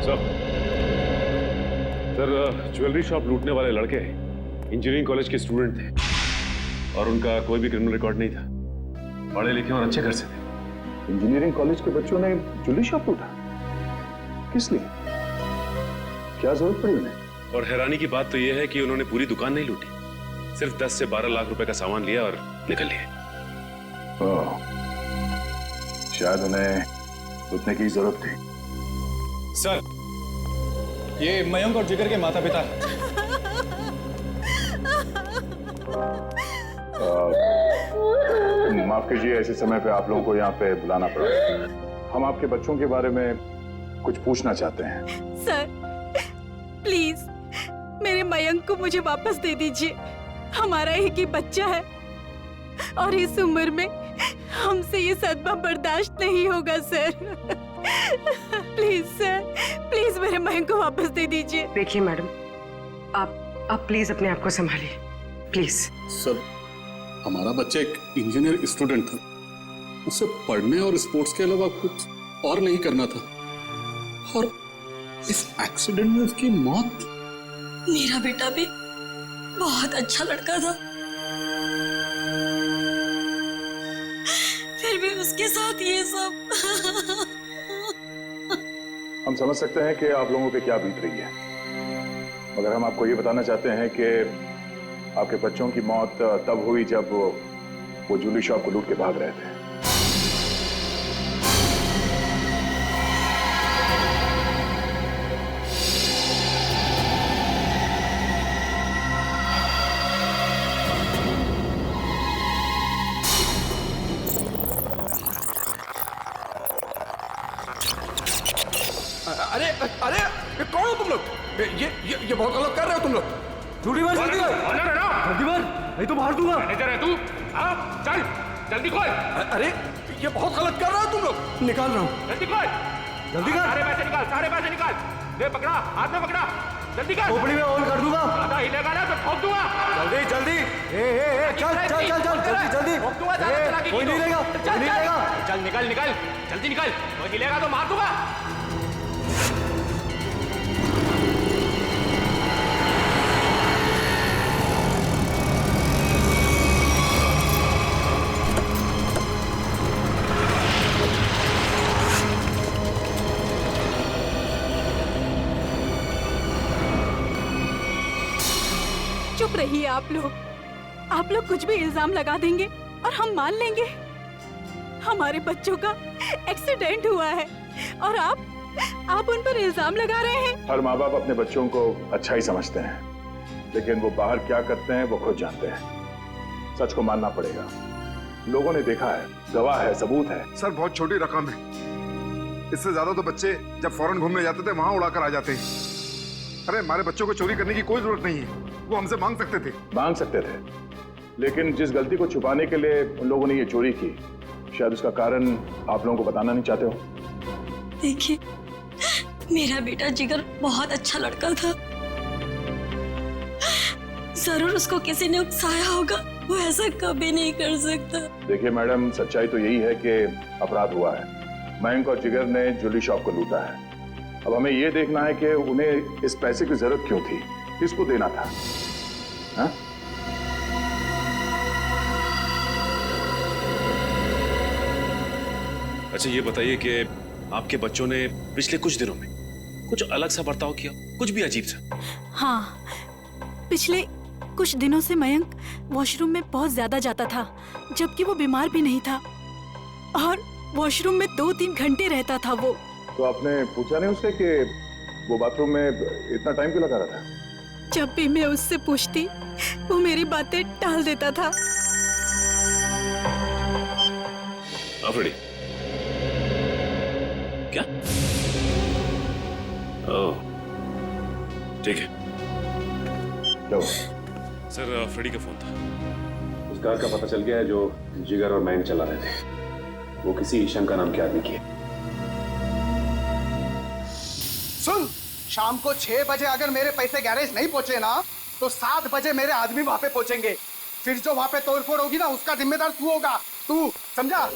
Sir, jewellery shop लूटने वाले लड़के इंजीनियरिंग कॉलेज के स्टूडेंट थे और उनका कोई भी क्रिमिनल रिकॉर्ड नहीं था। पढ़े लिखे और अच्छे घर से थे। इंजीनियरिंग कॉलेज के बच्चों ने ज्वेलरी शॉप लूटा? किस लिए? क्या जरूरत पड़ी उन्हें? और हैरानी की बात तो यह है कि उन्होंने पूरी दुकान नहीं लूटी, सिर्फ 10 से 12 लाख रुपए का सामान लिया और निकल लिए। शायद उन्हें लूटने की जरूरत थी। सर, ये मयंक और जिगर के माता पिता हैं। माफ कीजिए, ऐसे समय पे आप लोगों को यहाँ पे बुलाना पड़ा। हम आपके बच्चों के बारे में कुछ पूछना चाहते हैं। सर, प्लीज मेरे मयंक को मुझे वापस दे दीजिए। हमारा एक ही बच्चा है और इस उम्र में हमसे ये सदमा बर्दाश्त नहीं होगा सर। प्लीज सर, प्लीज मेरे मयंक को वापस दे दीजिए। देखिए मैडम, आप प्लीज अपने आप को संभालिए, प्लीज। सर, हमारा बच्चा एक इंजीनियर स्टूडेंट था। उसे पढ़ने और स्पोर्ट्स के अलावा कुछ और नहीं करना था और इस एक्सीडेंट में उसकी मौत। मेरा बेटा भी बहुत अच्छा लड़का था, फिर भी उसके साथ ये सब। हम समझ सकते हैं कि आप लोगों पे क्या बीत रही है, मगर हम आपको ये बताना चाहते हैं कि आपके बच्चों की मौत तब हुई जब वो ज्वेलरी शॉप को लूट के भाग रहे थे। अरे अरे, ये कौन हो तुम लोग? ये बहुत गलत कर रहे हो तुम लोग। जल्दी मार, जल्दी मार, नहीं तो मार दूंगा। मैनेजर है तू? हाँ, चल जल्दी खोल। अरे ये बहुत गलत कर रहे हो तुम लोग। निकाल रहा हूँ। जल्दी खोल, जल्दी कर। सारे पैसे निकाल, सारे पैसे निकाल। ले पकड़ा, हाथ में पकड़ा, जल्दी कर। खोपड़ी में ऑन कर दूंगा। ज्यादा हिलेगा ना तो ठोक दूंगा। जल्दी जल्दी, चल चल चल चल, जल्दी जल्दी। कोई नहीं लेगा, कोई नहीं लेगा। चल निकल निकल, जल्दी निकल। कोई हिलेगा तो मार दूंगा। चुप रहिए आप लोग कुछ भी इल्जाम लगा देंगे और हम मान लेंगे। हमारे बच्चों का एक्सीडेंट हुआ है और आप उन पर इल्जाम लगा रहे हैं। हर माँ बाप अपने बच्चों को अच्छा ही समझते हैं, लेकिन वो बाहर क्या करते हैं वो खुद जानते हैं। सच को मानना पड़ेगा। लोगों ने देखा है, गवाह है, सबूत है। सर, बहुत छोटी रकम है। इससे ज्यादा तो बच्चे जब फॉरेन घूमने जाते थे वहां उड़ाकर आ जाते हैं। अरे हमारे बच्चों को चोरी करने की कोई जरूरत नहीं है, वो हमसे मांग सकते थे। मांग सकते थे, लेकिन जिस गलती को छुपाने के लिए उन लोगों ने ये चोरी की, शायद उसका कारण आप लोगों को बताना नहीं चाहते हो। देखिए, मेरा बेटा जिगर बहुत अच्छा लड़का था। जरूर उसको किसी ने उकसाया होगा, वो ऐसा कभी नहीं कर सकता। देखिए मैडम, सच्चाई तो यही है कि अपराध हुआ है। मयंक और जिगर ने ज्वेलरी शॉप को लूटा है। अब हमें ये देखना है कि उन्हें इस पैसे की जरूरत क्यों थी, किसको देना था। हा? अच्छा ये बताइए कि आपके बच्चों ने पिछले कुछ दिनों में कुछ अलग सा बर्ताव किया, कुछ भी अजीब सा? हाँ, पिछले कुछ दिनों से मयंक वॉशरूम में बहुत ज्यादा जाता था, जबकि वो बीमार भी नहीं था और वॉशरूम में 2-3 घंटे रहता था वो। तो आपने पूछा नहीं उससे कि वो बाथरूम में इतना टाइम क्यों लगा रहा था? जब भी मैं उससे पूछती, वो मेरी बातें टाल देता था। आफरीदी, क्या? ओह, ठीक है। लो। सर, फ्रेडी का फोन था। उस कार का पता चल गया है जो जिगर और मयंक चला रहे थे। वो किसी ईशन का नाम के आदमी की है। सुन, शाम को 6 बजे अगर मेरे पैसे गैरेज नहीं पहुंचे ना, तो 7 बजे मेरे आदमी वहां पे पहुंचेंगे। फिर जो वहां पे तोड़फोड़ होगी ना, उसका जिम्मेदार तू होगा। तू समझा?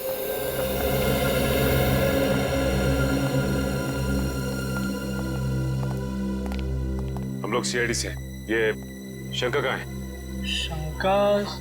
लोग सीआईडी से। ये शंकर कहाँ है? शंकर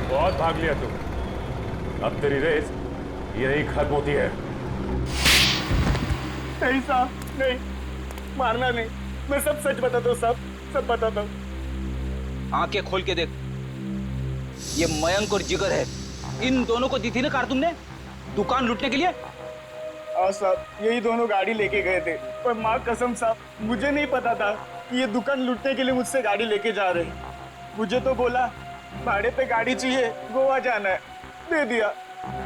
बहुत भाग लिया तुम, अब तेरी रेस यही खत्म होती है। नहीं साहब, नहीं, मारना नहीं। मैं सब सच बताता हूँ साहब, सब बताता हूँ। आंखें खोल के देख, ये मयंक और जिगर है। इन दोनों को दी थी ना कार तुमने दुकान लूटने के लिए? हाँ साहब, यही दोनों गाड़ी लेके गए थे, पर माँ कसम साहब मुझे नहीं पता था कि ये दुकान लूटने के लिए मुझसे गाड़ी लेके जा रहे हैं। मुझे तो बोला भाड़े पे गाड़ी चाहिए, गोवा जाना है, दे दिया।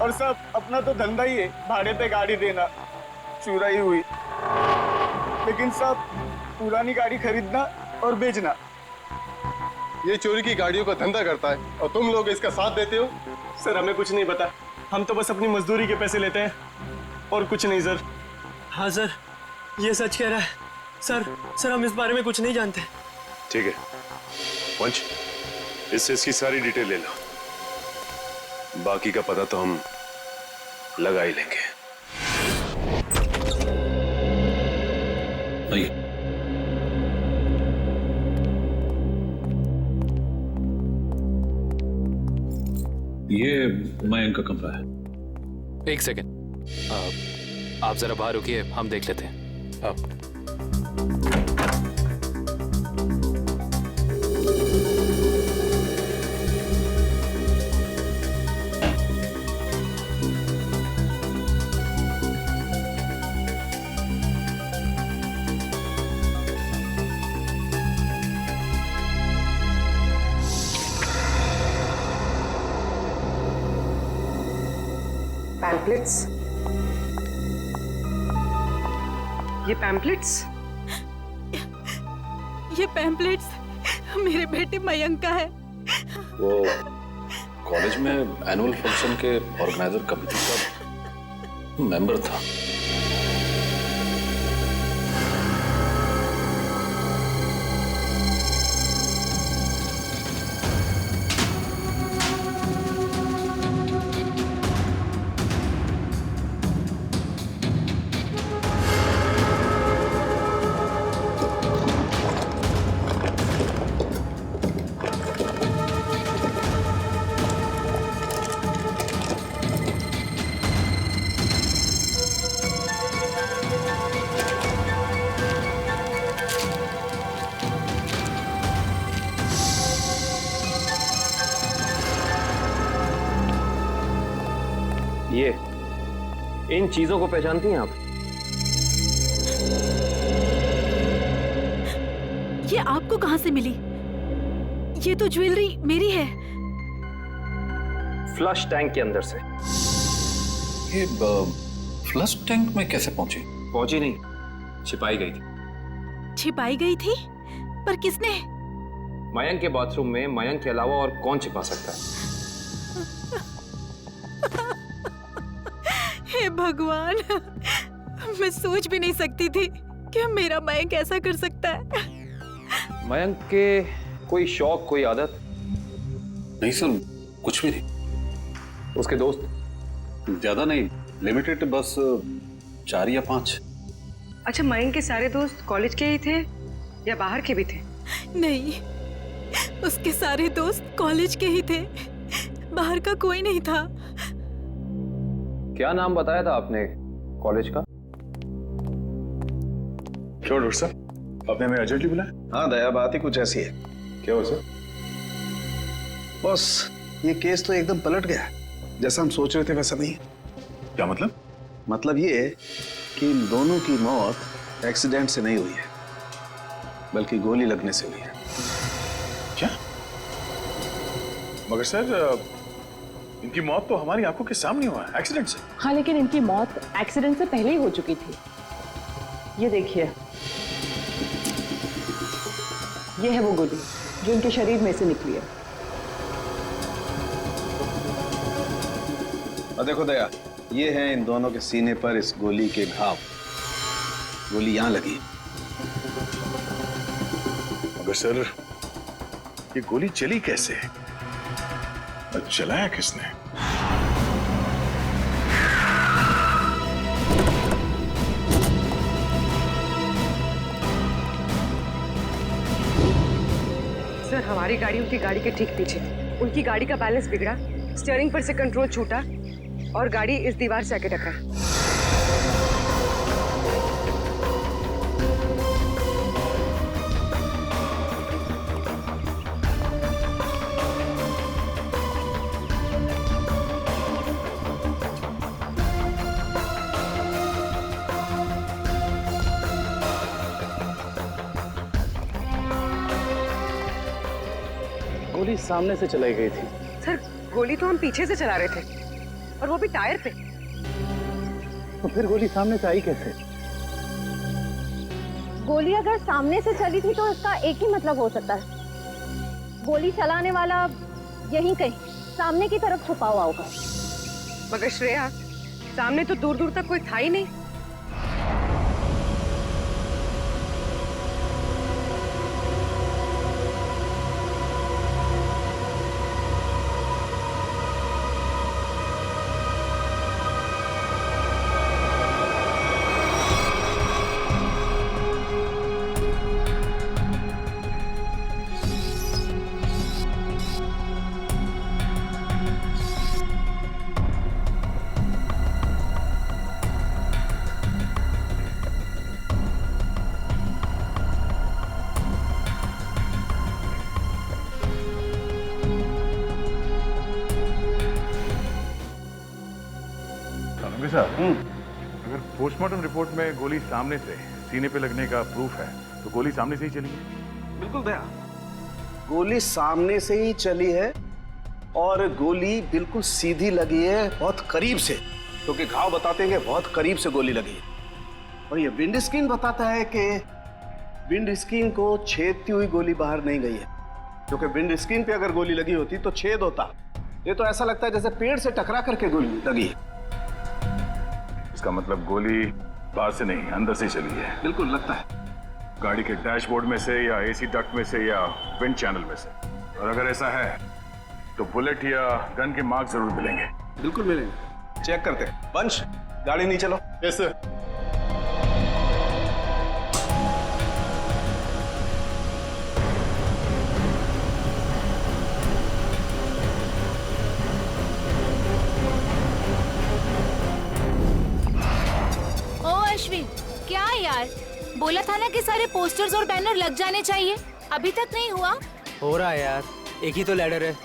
और साहब अपना तो धंधा ही है भाड़े पे गाड़ी देना। चुराई हुई, लेकिन साहब पुरानी गाड़ी खरीदना और बेचना। ये चोरी की गाड़ियों का धंधा करता है और तुम लोग इसका साथ देते हो। सर हमें कुछ नहीं पता, हम तो बस अपनी मजदूरी के पैसे लेते हैं और कुछ नहीं सर। हाँ सर, ये सच कह रहा है। सर हम इस बारे में कुछ नहीं जानते। ठीक है पंच, इससे इसकी सारी डिटेल ले लो, बाकी का पता तो हम लगा ही लेंगे। ये मयंक का कमरा है। एक सेकंड, आप जरा बाहर रुकिए, हम देख लेते हैं। आप पैम्पलेट्स, ये पैम्पलेट्स, ये पैम्पलेट्स मेरे बेटे मयंक का है। वो कॉलेज में एनुअल फंक्शन के ऑर्गेनाइजर कमेटी का मेंबर था। ये इन चीजों को पहचानती हैं आप? ये आपको कहां से मिली? ये तो ज्वेलरी मेरी है। फ्लश टैंक के अंदर से। ये फ्लश टैंक में कैसे पहुंची? पहुंची नहीं, छिपाई गई थी। छिपाई गई थी? पर किसने? मयंक के बाथरूम में मयंक के अलावा और कौन छिपा सकता है? हे भगवान, मैं सोच भी नहीं सकती थी कि मेरा मयंक ऐसा कर सकता है। मयंक के कोई शौक, कोई आदत? नहीं सर, कुछ भी नहीं। उसके दोस्त? ज्यादा नहीं, लिमिटेड, बस 4 या 5। अच्छा, मयंक के सारे दोस्त कॉलेज के ही थे या बाहर के भी थे? नहीं, उसके सारे दोस्त कॉलेज के ही थे, बाहर का कोई नहीं था। क्या नाम बताया था आपने कॉलेज का? क्यों डॉक्टर साहब, आपने हमें अर्जेंटली बुलाया? हाँ दया, बात ही कुछ ऐसी है। क्या हुआ सर? बॉस, ये केस तो एकदम पलट गया, जैसा हम सोच रहे थे वैसा नहीं। क्या मतलब? मतलब ये कि इन दोनों की मौत एक्सीडेंट से नहीं हुई है, बल्कि गोली लगने से हुई है। क्या? मगर सर, इनकी मौत तो हमारी आंखों के सामने हुआ है, एक्सीडेंट से। हाँ, लेकिन इनकी मौत एक्सीडेंट से पहले ही हो चुकी थी। ये देखिए, ये है वो गोली जो उनके शरीर में से निकली है। और देखो दया, ये है इन दोनों के सीने पर इस गोली के घाव। गोली यहां लगी। मगर सर, ये गोली चली कैसे? और चलाया किसने? सर, हमारी गाड़ी उनकी गाड़ी के ठीक पीछे थी। उनकी गाड़ी का बैलेंस बिगड़ा, स्टीयरिंग पर से कंट्रोल छूटा और गाड़ी इस दीवार से आके टकरा। गोली सामने से चलाई गई थी। सर, गोली तो हम पीछे से चला रहे थे और वो भी टायर पे। तो फिर गोली सामने से आई कैसे? गोली अगर सामने से चली थी तो इसका एक ही मतलब हो सकता है, गोली चलाने वाला यहीं कहीं सामने की तरफ छुपा हुआ होगा। मगर श्रेया, सामने तो दूर दूर तक कोई था ही नहीं। अगर पोस्टमार्टम रिपोर्ट में गोली सामने से सीने पे लगने का प्रूफ है तो गोली सामने से ही चली है। बिल्कुल भैया, गोली सामने से ही चली है और गोली बिल्कुल सीधी लगी है, बहुत करीब से, क्योंकि घाव बताते हैं कि बहुत करीब से गोली लगी है। और ये विंड स्क्रीन बताता है कि विंड स्क्रीन को छेदती हुई गोली बाहर नहीं गई है, क्योंकि विंड स्क्रीन पे अगर गोली लगी होती तो छेद होता। ये तो ऐसा लगता है जैसे पेड़ से टकरा करके गोली लगी है। इसका मतलब गोली बाहर से नहीं, अंदर से चली है। बिल्कुल लगता है, गाड़ी के डैशबोर्ड में से या एसी डक्ट में से या विंड चैनल में से। और अगर ऐसा है तो बुलेट या गन के मार्क जरूर मिलेंगे। बिल्कुल मिलेंगे, चेक करते हैं। वंश, गाड़ी नहीं चलो। Yes sir. क्या यार, बोला था ना कि सारे पोस्टर्स और बैनर लग जाने चाहिए, अभी तक नहीं हुआ। हो रहा है यार, एक ही तो लैडर है,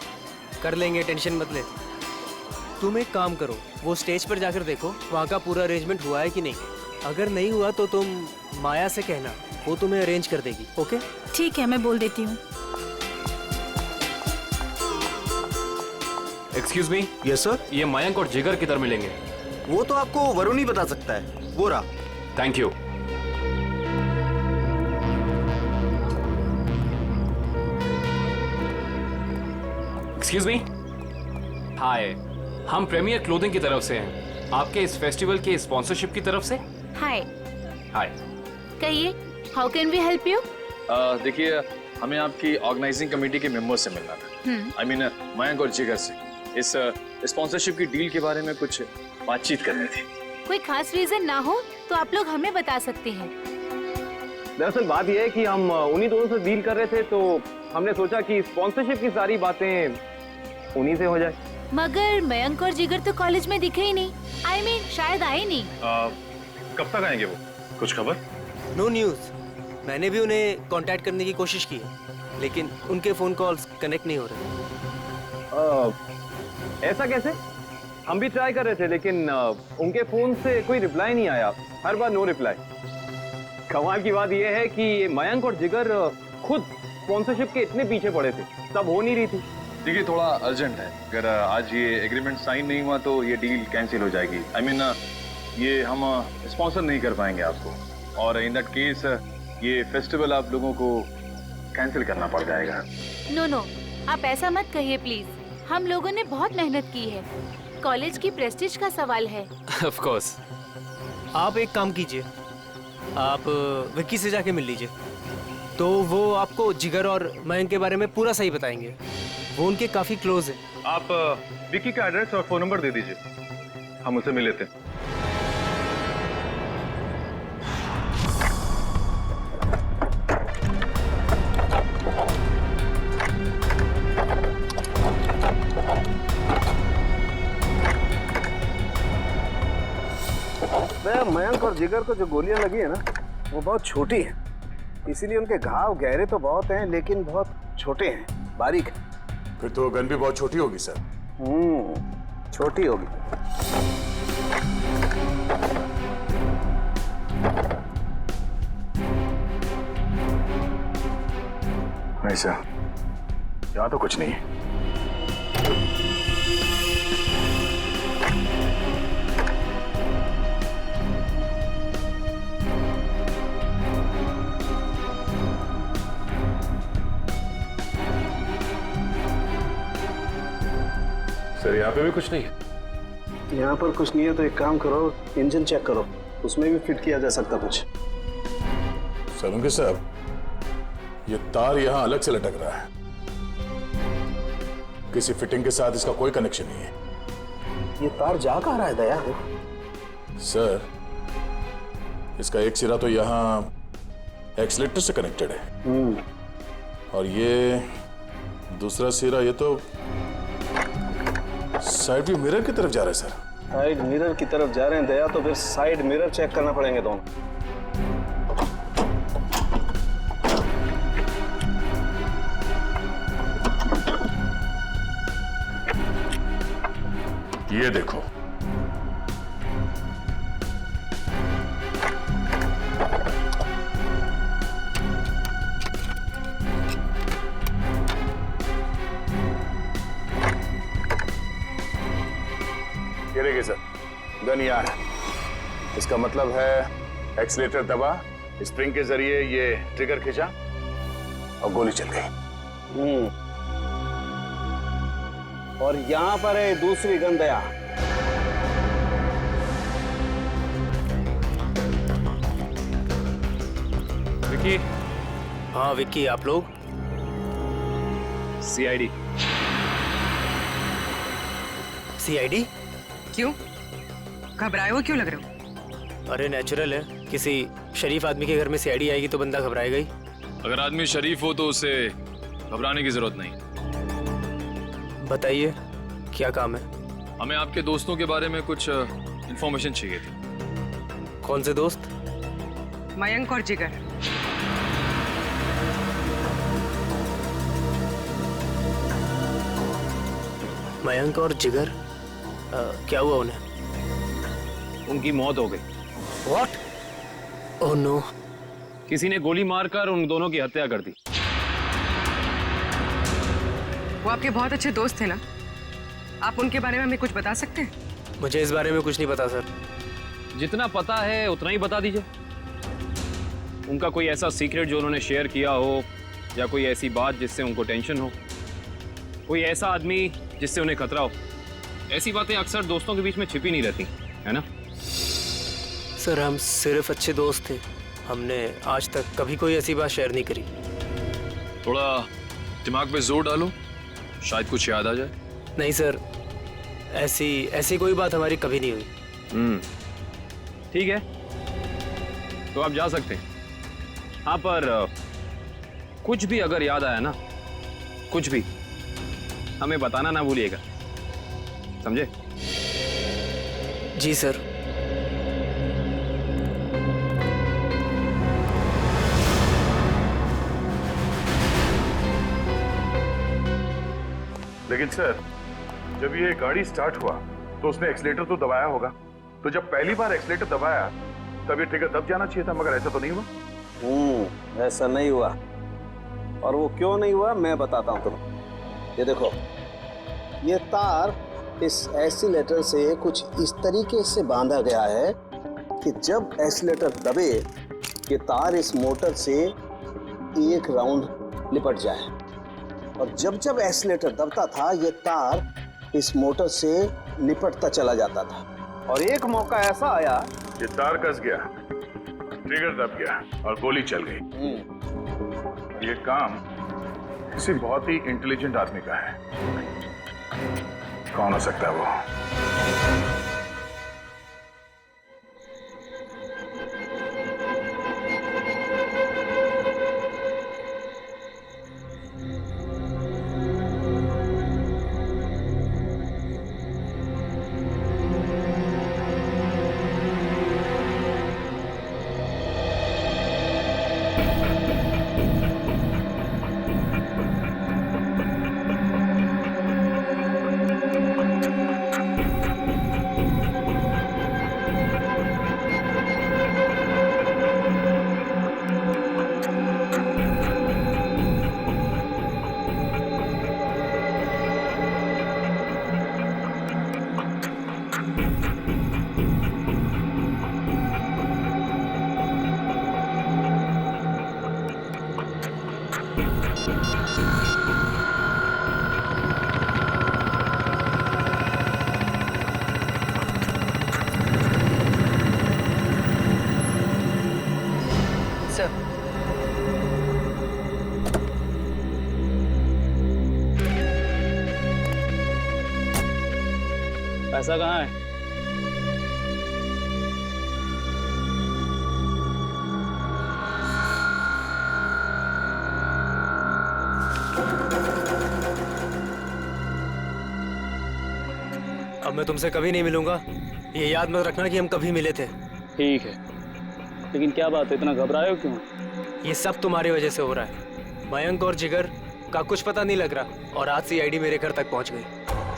कर लेंगे, टेंशन मत ले। तुम एक काम करो, वो स्टेज पर जाकर देखो वहाँ का पूरा अरेंजमेंट हुआ है कि नहीं। अगर नहीं हुआ तो तुम माया से कहना, वो तुम्हें अरेंज कर देगी। ओके ठीक है, मैं बोल देती हूँ। Excuse me. Yes sir. ये मयंक और जिगर किधर मिलेंगे? वो तो आपको वरुण ही बता सकता है, वो रहा। Thank you. Excuse me. Hi, हम प्रीमियर क्लोथिंग की तरफ से हैं, आपके इस फेस्टिवल के स्पॉन्सरशिप की तरफ से। हाय। हाय। कहिए, how can we help you? देखिए, हमें आपकी ऑर्गेनाइजिंग कमेटी के मेंबर से मिलना था। आई मीन मयंक और जिगर से इस स्पॉन्सरशिप की डील के बारे में कुछ बातचीत करनी थी। कोई खास रीजन ना हो तो आप लोग हमें बता सकते हैं। दरअसल बात यह है कि हम उन्हीं दोनों से डील कर रहे थे, तो हमने सोचा कि स्पॉन्सरशिप की सारी बातें उन्हीं से हो जाए। मगर मयंक और जिगर तो कॉलेज में दिखे ही नहीं। आई मीन शायद आए नहीं। कब तक आएंगे वो? कुछ खबर? No news. मैंने भी उन्हें कांटेक्ट करने की कोशिश की है, लेकिन उनके फोन कॉल्स कनेक्ट नहीं हो रहे। ऐसा कैसे? हम भी ट्राई कर रहे थे, लेकिन उनके फोन से कोई रिप्लाई नहीं आया, हर बार नो रिप्लाई। कमाल की बात यह है कि मयंक और जिगर खुद स्पॉन्सरशिप के इतने पीछे पड़े थे, तब हो नहीं रही थी। देखिए, थोड़ा अर्जेंट है, अगर आज ये एग्रीमेंट साइन नहीं हुआ तो ये डील कैंसिल हो जाएगी। आई मीन ये हम स्पॉन्सर नहीं कर पाएंगे आपको, और इन दैट केस ये फेस्टिवल आप लोगों को कैंसिल करना पड़ जाएगा। नो नो, आप ऐसा मत कहिए प्लीज। हम लोगों ने बहुत मेहनत की है, कॉलेज की प्रेस्टीज का सवाल है। Of course. आप एक काम कीजिए, आप विक्की से जाके मिल लीजिए, तो वो आपको जिगर और मयंक के बारे में पूरा सही बताएंगे। वो उनके काफी क्लोज है। आप विक्की का एड्रेस और फोन नंबर दे दीजिए, हम उसे मिल लेते हैं। मयंक और जिगर को जो गोलियां लगी है ना, वो बहुत छोटी है, इसीलिए उनके घाव गहरे तो बहुत हैं लेकिन बहुत छोटे हैं, बारीक है। फिर तो गन भी बहुत छोटी होगी सर। छोटी होगी। नहीं सर, यहाँ तो कुछ नहीं है। सर यहाँ पे भी कुछ नहीं है। यहाँ पर कुछ नहीं है तो एक काम करो, इंजन चेक करो, उसमें भी फिट किया जा सकता कुछ। सलूंगी साहब, ये तार यहाँ अलग से लटक रहा है, किसी फिटिंग के साथ इसका कोई कनेक्शन नहीं है। ये तार जा कहाँ रहा है दया? सर, इसका एक सिरा तो यहाँ एक्सीलेटर से कनेक्टेड है और ये दूसरा सिरा ये तो साइड व्यू मिरर की तरफ जा रहा है सर। साइड मिरर की तरफ जा रहे हैं दया, तो फिर साइड मिरर चेक करना पड़ेंगे दोनों। ये देखो, ये देखिए सर, गन यहाँ है। इसका मतलब है एक्सीलेटर दबा, स्प्रिंग के जरिए ये ट्रिगर खींचा और गोली चल गई। और यहाँ पर है दूसरी गन दया। विक्की। हाँ विक्की, आप लोग? सीआईडी। सीआईडी? क्यों? घबराए हो क्यों लग रहे हो? अरे नेचुरल है, किसी शरीफ आदमी के घर में सीआईडी आएगी तो बंदा घबराएगा ही। अगर आदमी शरीफ हो तो उसे घबराने की जरूरत नहीं। बताइए, क्या काम है? हमें आपके दोस्तों के बारे में कुछ इंफॉर्मेशन चाहिए थी। कौन से दोस्त? मयंक और जिगर। मयंक और जिगर? क्या हुआ उन्हें? उनकी मौत हो गई। What? Oh no! किसी ने गोली मारकर उन दोनों की हत्या कर दी। वो आपके बहुत अच्छे दोस्त थे ना, आप उनके बारे में हमें कुछ बता सकते हैं? मुझे इस बारे में कुछ नहीं पता सर। जितना पता है उतना ही बता दीजिए। उनका कोई ऐसा सीक्रेट जो उन्होंने शेयर किया हो, या कोई ऐसी बात जिससे उनको टेंशन हो, कोई ऐसा आदमी जिससे उन्हें खतरा हो। ऐसी बातें अक्सर दोस्तों के बीच में छिपी नहीं रहती, है ना? सर, हम सिर्फ अच्छे दोस्त थे, हमने आज तक कभी कोई ऐसी बात शेयर नहीं करी। थोड़ा दिमाग पे जोर डालो, शायद कुछ याद आ जाए। नहीं सर, ऐसी कोई बात हमारी कभी नहीं हुई। ठीक है, तो आप जा सकते हैं। हाँ, पर कुछ भी अगर याद आया ना, कुछ भी, हमें बताना ना भूलिएगा, समझे? जी सर। लेकिन सर, जब ये गाड़ी स्टार्ट हुआ तो उसने एक्सीलेटर तो दबाया होगा, तो जब पहली बार एक्सीलेटर दबाया तब ये ट्रिगर दब जाना चाहिए था, मगर ऐसा तो नहीं हुआ। ऐसा नहीं हुआ, और वो क्यों नहीं हुआ मैं बताता हूँ तुम्हें। ये देखो, ये तार इस एक्सीलेटर से कुछ इस तरीके से बांधा गया है कि जब एक्सीलेटर दबे, ये तार इस मोटर से एक राउंड लिपट जाए। और जब जब एक्सीलेटर दबता था ये तार इस मोटर से लिपटता चला जाता था। और एक मौका ऐसा आया, ये तार कस गया, ट्रिगर दब गया और गोली चल गई। ये काम किसी बहुत ही इंटेलिजेंट आदमी का है। कौन हो सकता है वो? पैसा कहाँ है? अब मैं तुमसे कभी नहीं मिलूंगा, ये याद मत रखना कि हम कभी मिले थे। ठीक है, लेकिन क्या बात है, इतना घबराए हो क्यों? ये सब तुम्हारी वजह से हो रहा है। मयंक और जिगर का कुछ पता नहीं लग रहा और आज सीआईडी मेरे घर तक पहुंच गई।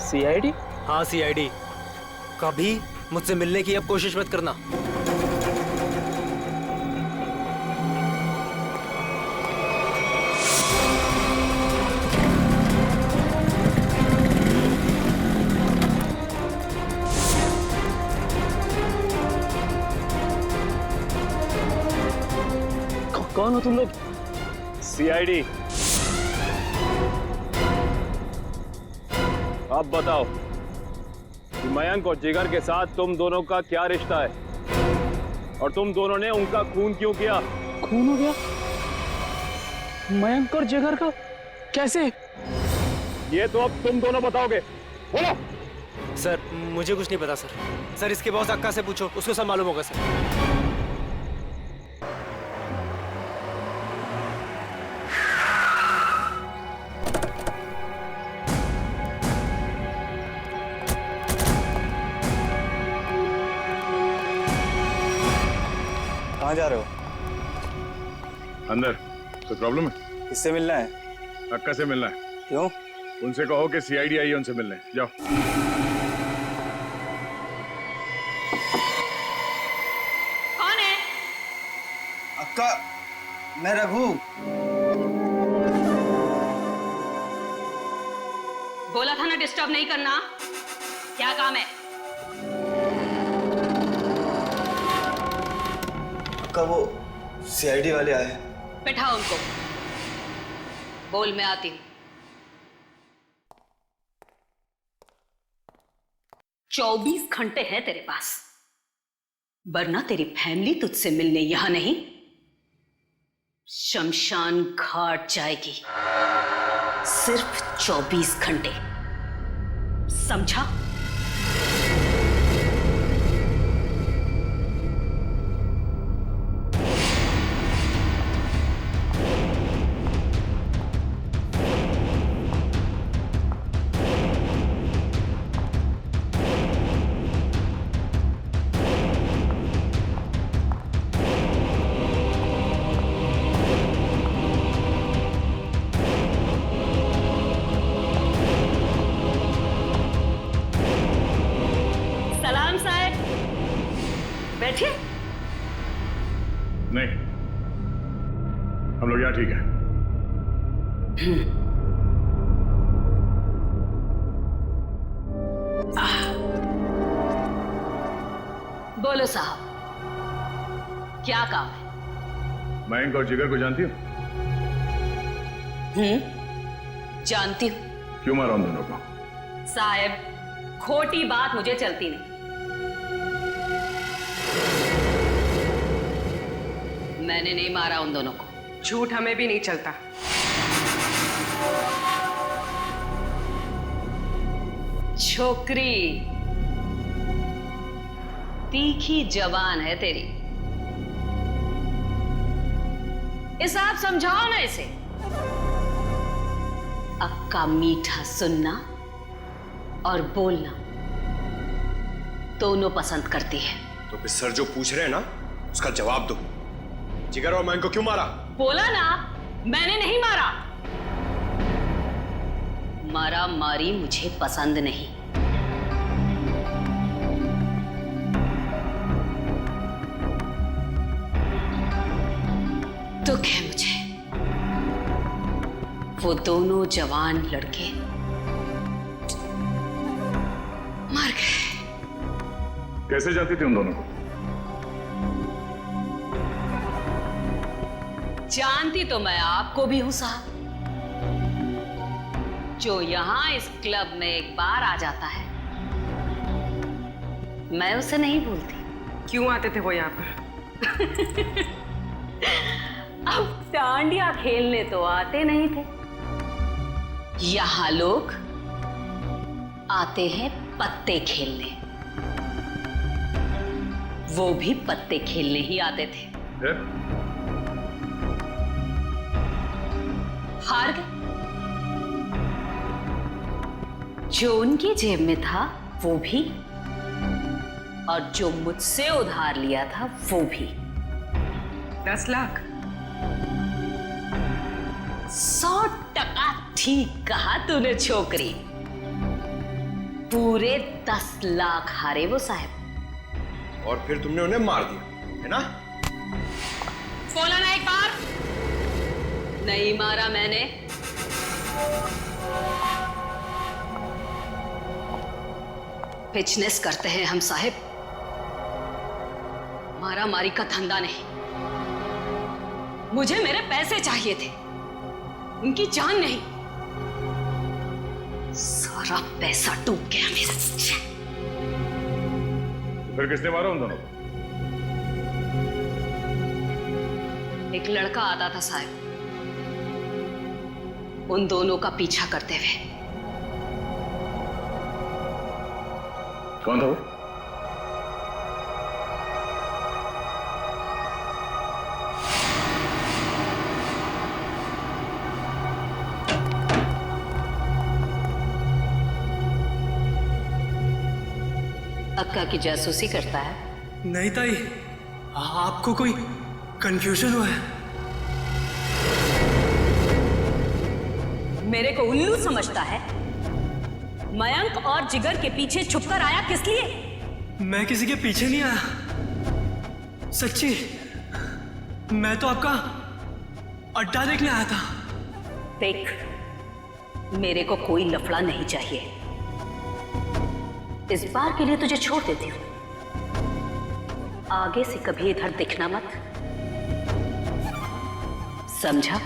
सीआईडी? हाँ सीआईडी। कभी मुझसे मिलने की अब कोशिश मत करना। कौन हो तुम लोग? सीआईडी। अब बताओ कि मयंक और जिगर के साथ तुम दोनों का क्या रिश्ता है और तुम दोनों ने उनका खून क्यों किया? खून हो गया? मयंक और जिगर का कैसे? ये तो अब तुम दोनों बताओगे। बोलो। सर मुझे कुछ नहीं पता सर। सर इसके बॉस अक्का से पूछो, उसको सब मालूम होगा सर। कहाँ जा रहे हो? अंदर। कोई प्रॉब्लम है? किससे मिलना है? अक्का से मिलना है। क्यों? उनसे कहो कि सीआईडी आई है उनसे मिलने। जाओ। कौन है? अक्का, मैं रघु। बोला था ना डिस्टर्ब नहीं करना। क्या काम है? अक्का वो सीआईडी वाले आए हैं। बैठाओ उनको। बोल, मैं आती हूँ। 24 घंटे हैं तेरे पास, वरना तेरी फैमिली तुझसे मिलने यहां नहीं, शमशान घाट जाएगी। सिर्फ 24 घंटे, समझा? बैठिए। नहीं, हम लोग यहाँ ठीक है। बोलो साहब, क्या काम है? मयंक और जिगर को जानती हो? जानती हूँ। क्यों मारा उन दोनों को? साहब, खोटी बात मुझे चलती नहीं। मैंने नहीं मारा उन दोनों को। झूठ हमें भी नहीं चलता। छोकरी तीखी जबान है तेरी, इस आप समझाओ ना इसे। अक्का मीठा सुनना और बोलना दोनों पसंद करती है। तो फिर सर जो पूछ रहे हैं ना उसका जवाब दो। जिगर और मयंक को क्यों मारा? बोला ना, मैंने नहीं मारा। मारा मारी मुझे पसंद नहीं। दुख है मुझे, वो दोनों जवान लड़के मर गए। कैसे जानती थी उन दोनों को? जानती तो मैं आपको भी हूं साहब। जो यहां इस क्लब में एक बार आ जाता है, मैं उसे नहीं भूलती। क्यों आते थे वो यहाँ पर? अब डांडिया खेलने तो आते नहीं थे। यहां लोग आते हैं पत्ते खेलने। वो भी पत्ते खेलने ही आते थे। हार गए। जो उनकी जेब में था वो भी, और जो मुझसे उधार लिया था वो भी। 10 लाख। 100% ठीक कहा तूने छोकरी। पूरे 10 लाख हारे वो साहब। और फिर तुमने उन्हें मार दिया, है ना? बोला ना एक बार। नहीं मारा मैंने। बिजनेस करते हैं हम साहब, मारा मारी का धंधा नहीं। मुझे मेरे पैसे चाहिए थे, उनकी जान नहीं। सारा पैसा डूब गया मेरा। फिर किसने मारा उन दोनों को? एक लड़का आता था साहब, उन दोनों का पीछा करते हुए। कौन था वो? अक्का की जासूसी करता है? नहीं ताई, आपको कोई कंफ्यूजन हुआ है? मेरे को उल्लू समझता है? मयंक और जिगर के पीछे छुपकर आया किस लिए? मैं किसी के पीछे नहीं आया, सच्ची। मैं तो आपका अड्डा देखने आया था। देख, मेरे को कोई लफड़ा नहीं चाहिए। इस बार के लिए तुझे छोड़ देती हूँ। आगे से कभी इधर दिखना मत, समझा?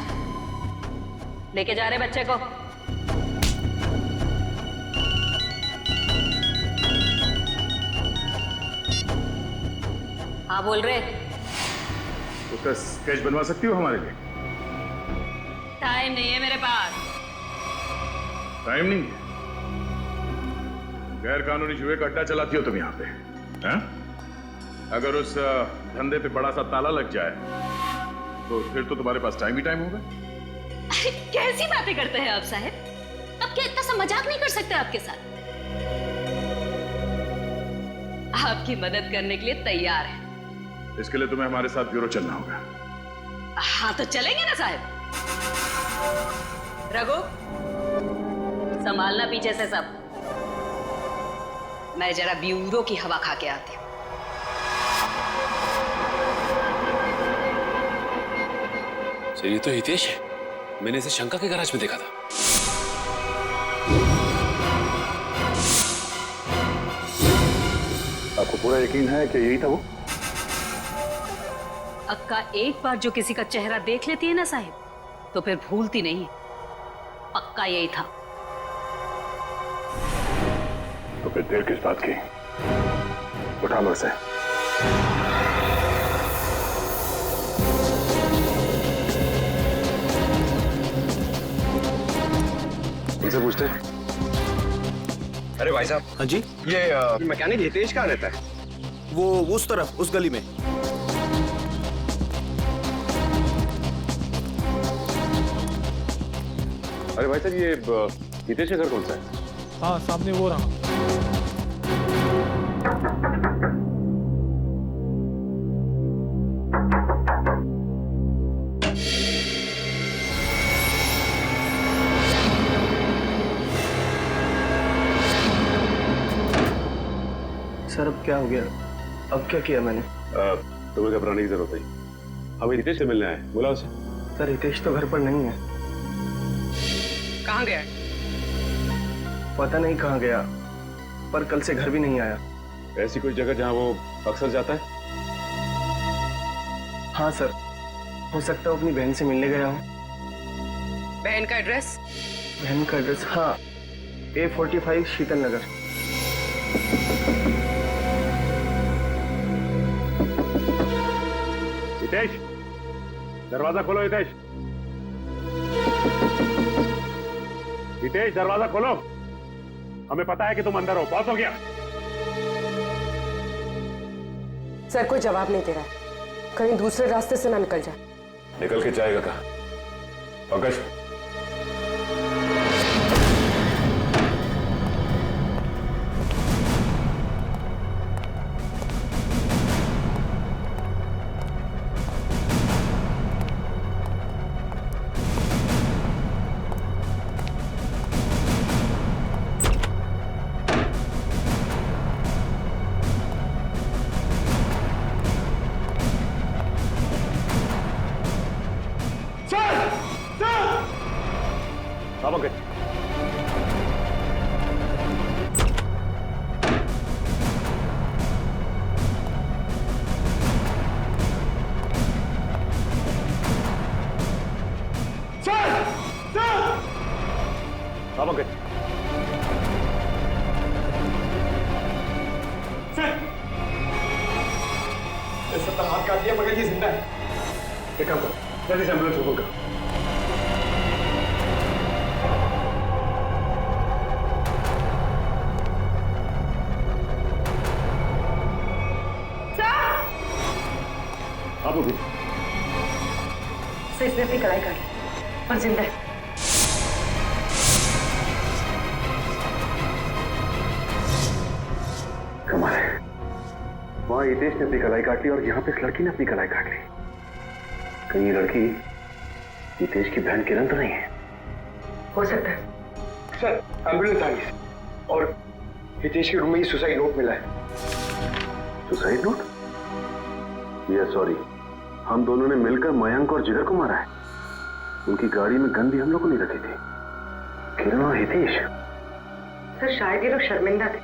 लेके जा रहे बच्चे को। हाँ बोल रहे। उसका स्केच बनवा सकती हो हमारे लिए? टाइम नहीं है मेरे पास। टाइम नहीं है? गैर कानूनी जुए का अड्डा चलाती हो तुम यहाँ पे, हैं? अगर उस धंधे पे बड़ा सा ताला लग जाए तो फिर तो तुम्हारे पास टाइम ही टाइम होगा। कैसी बातें करते हैं आप साहब? अब क्या इतना सा मजाक नहीं कर सकते आपके साथ? आपकी मदद करने के लिए तैयार है। इसके लिए तुम्हें हमारे साथ ब्यूरो चलना होगा। हाँ तो चलेंगे ना साहब। रघु, संभालना पीछे से सब। मैं जरा ब्यूरो की हवा खा के आती हूँ। ये तो हितेश है, मैंने इसे शंका के गैराज में देखा था। आपको पूरा यकीन है कि यही था वो? अक्का एक बार जो किसी का चेहरा देख लेती है ना साहिब, तो फिर भूलती नहीं। पक्का यही था। तो फिर देर किस बात की? उठा लो इसे। इनसे पूछते हैं। अरे भाई साहब। हाँ जी। ये मैकेनिक हितेश कहाँ रहता है? वो उस तरफ, उस गली में। अरे भाई साहब, ये हितेश का घर कौन सा है? हाँ, सामने वो रहा। सर अब क्या हो गया? अब क्या किया मैंने? तुम्हें घबराने की जरूरत नहीं, हमें हितेश से मिलने आए, बुला उसे। सर हितेश तो घर पर नहीं है। कहाँ गया? पता नहीं कहाँ गया, पर कल से घर भी नहीं आया। ऐसी कोई जगह जहाँ वो अक्सर जाता है? हाँ सर, हो सकता है अपनी बहन से मिलने गया हूँ। बहन का एड्रेस? बहन का एड्रेस, हाँ, A45 शीतल नगर। हितेश, दरवाजा खोलो। हितेश, हितेश, दरवाजा खोलो। हमें पता है कि तुम अंदर हो। बहुत हो गया। सर कोई जवाब नहीं दे रहा है, कहीं दूसरे रास्ते से ना निकल जाए। निकल के जाएगा कहाँ? पंकज, पंकज, पंकज, सबका हाथ काट दिया मगर ये जिंदा है। एक काम करो, जल्दी से एम्बुलेंस को करो। आप भी सर इसने अपनी कलाई काट ली और जिंदा है। कमाल है, वहां हितेश ने अपनी कलाई काट ली और यहाँ पे इस लड़की ने अपनी कलाई काट ली। कहीं ये लड़की हितेश की बहन किरण तो नहीं है? हो सकता है। सर एम्बुलेंस आ गई और हितेश के रूम में ही सुसाइड नोट मिला है। Suicide note? ये सॉरी, हम दोनों ने मिलकर मयंक और जिगर को मारा है। उनकी गाड़ी में गन भी हम लोगों ने रखी थी। किरण और हितेश। सर शायद ये लोग शर्मिंदा थे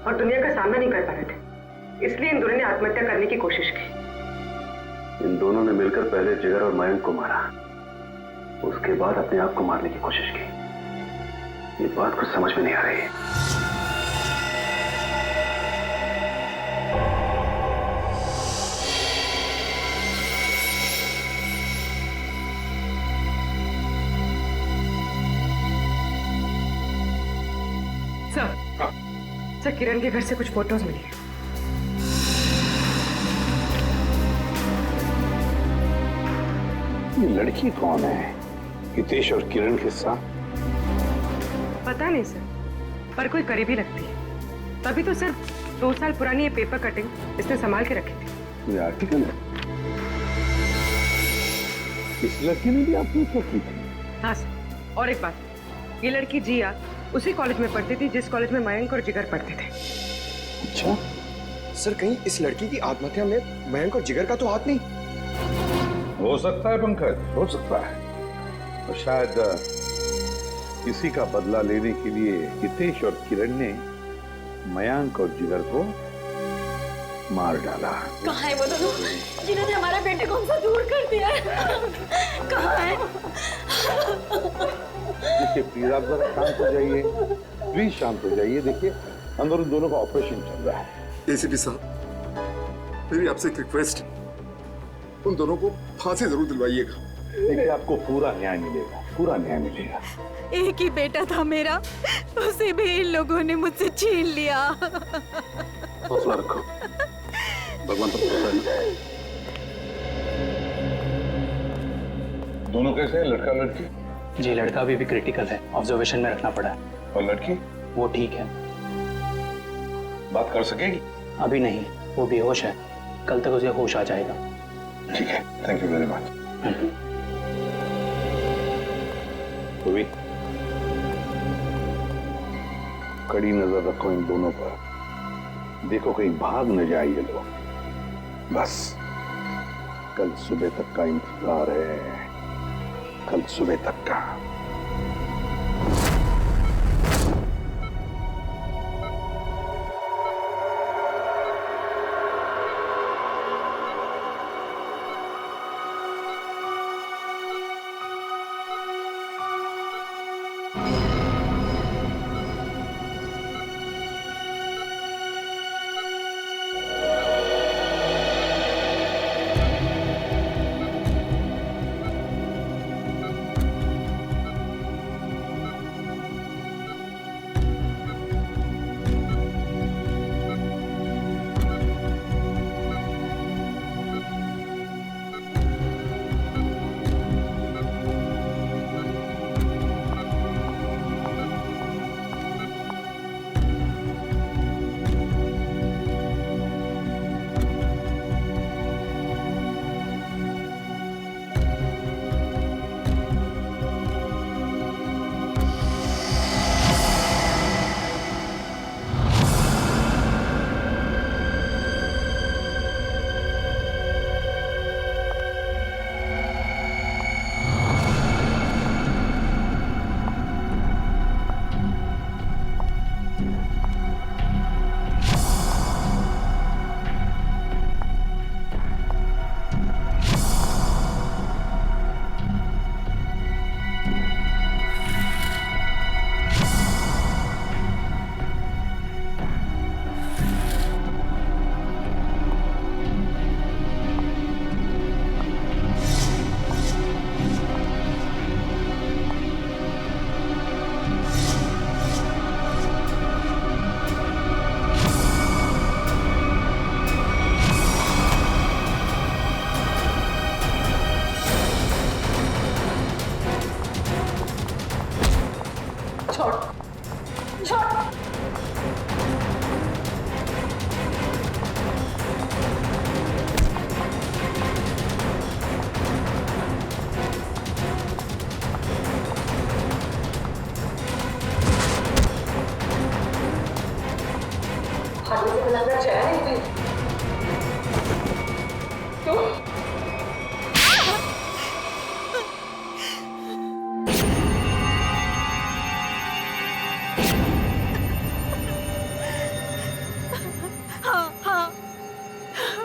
और दुनिया का सामना नहीं कर पा रहे थे, इसलिए इन दोनों ने आत्महत्या करने की कोशिश की। इन दोनों ने मिलकर पहले जिगर और मयंक को मारा, उसके बाद अपने आप को मारने की कोशिश की। ये बात कुछ समझ में नहीं आ रही है। सर किरण के घर से कुछ फोटोज मिली है। ये लड़की कौन है? हितेश और किरण के साथ? पता नहीं सर, पर कोई करीबी लगती है। तभी तो सर 2 साल पुरानी ये पेपर कटिंग इसने संभाल के रखी थी। ये आर्टिकल है? इस लड़की ने भी आत्महत्या की थी? हाँ सर, और एक बात, ये लड़की जिया उसी कॉलेज में पढ़ती थी जिस कॉलेज में मयंक और जिगर पढ़ते थे। अच्छा सर, कहीं इस लड़की की आत्महत्या में मयंक और जिगर का तो हाथ नहीं? हो सकता है पंकज, हो सकता है। और शायद किसी का बदला लेने के लिए हितेश और किरण ने मयंक और जिगर को मार डाला। कहाँ है वो दोनों जिन्होंने हमारे बेटे को हमसे दूर कर दिया है? कहाँ है? देखिए प्लीज आप जरा शांत हो जाइए, प्लीज शांत हो जाइए। देखिए अंदर उन दोनों का ऑपरेशन चल रहा है। एसीपी साहब, मेरी आपसे एक रिक्वेस्ट, उन दोनों को फांसी जरूर दिलवाइएगा। देखिए आपको पूरा न्याय मिलेगा, पूरा न्याय मिलेगा। एक ही बेटा था मेरा, उसे भी इन लोगों ने मुझसे छीन लिया। हौसला रखो, भगवान पर भरोसा है। दोनों कैसे हैं, लड़का लड़की? जी लड़का अभी भी क्रिटिकल है, ऑब्जर्वेशन में रखना पड़ा है। और लड़की? वो ठीक है, बात कर सकेगी? अभी नहीं, वो बेहोश है, कल तक उसे होश आ जाएगा। ठीक है, थैंक यू वेरी मच। कड़ी नजर रखो इन दोनों पर, देखो कहीं भाग न जाए ये लोग। बस कल सुबह तक का इंतजार है, कल सुबह तक का।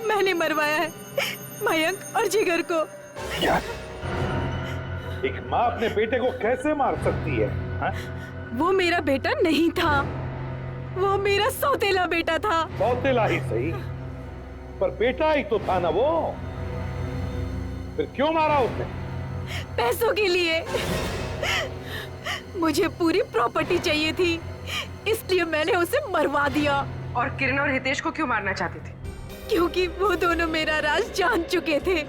मैंने मरवाया है मयंक और जिगर को। क्या? एक माँ अपने बेटे को कैसे मार सकती है? हा? वो मेरा बेटा नहीं था, वो मेरा सौतेला बेटा था। सौतेला ही सही, पर बेटा ही तो था ना वो। फिर क्यों मारा उसने? पैसों के लिए। मुझे पूरी प्रॉपर्टी चाहिए थी, इसलिए मैंने उसे मरवा दिया। और किरण और हितेश को क्यों मारना चाहते थे? क्योंकि वो दोनों मेरा राज जान चुके थे।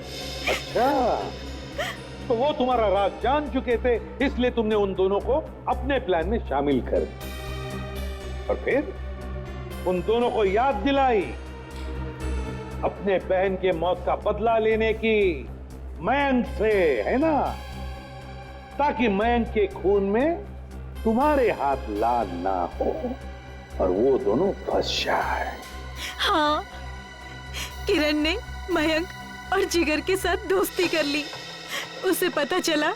अच्छा, तो वो तुम्हारा राज जान चुके थे, इसलिए तुमने उन दोनों को अपने प्लान में शामिल कर दिया। और फिर उन दोनों को याद दिलाई अपने बहन के मौत का बदला लेने की मयंक से, है ना? ताकि मयंक के खून में तुम्हारे हाथ लाल ना हो और वो दोनों फंस जाए। हाँ, किरण ने मयंक और जिगर के साथ दोस्ती कर ली। उसे पता चला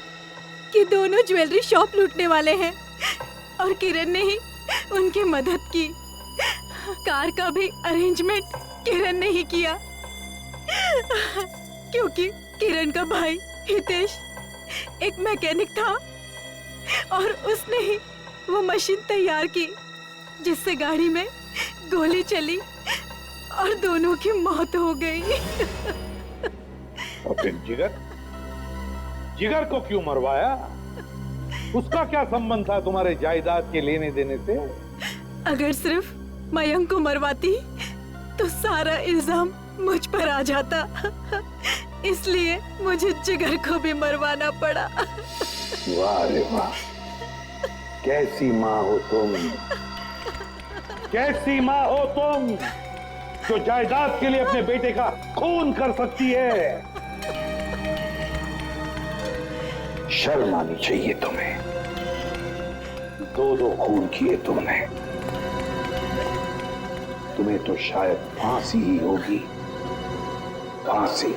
कि दोनों ज्वेलरी शॉप लूटने वाले हैं और किरण ने ही उनकी मदद की। कार का भी अरेंजमेंट किरण ने ही किया, क्योंकि किरण का भाई हितेश एक मैकेनिक था और उसने ही वो मशीन तैयार की जिससे गाड़ी में गोली चली और दोनों की मौत हो गई। और फिर जिगर को क्यों मरवाया? उसका क्या संबंध था तुम्हारे जायदाद के लेने देने से? अगर सिर्फ मयंक को मरवाती तो सारा इल्जाम मुझ पर आ जाता, इसलिए मुझे जिगर को भी मरवाना पड़ा। वाह रे वाह, कैसी माँ हो तुम, कैसी माँ हो तुम जो जायदाद के लिए अपने बेटे का खून कर सकती है। शर्म आनी चाहिए तुम्हें, दो खून किए तुमने। तुम्हें तो शायद फांसी ही होगी, फांसी।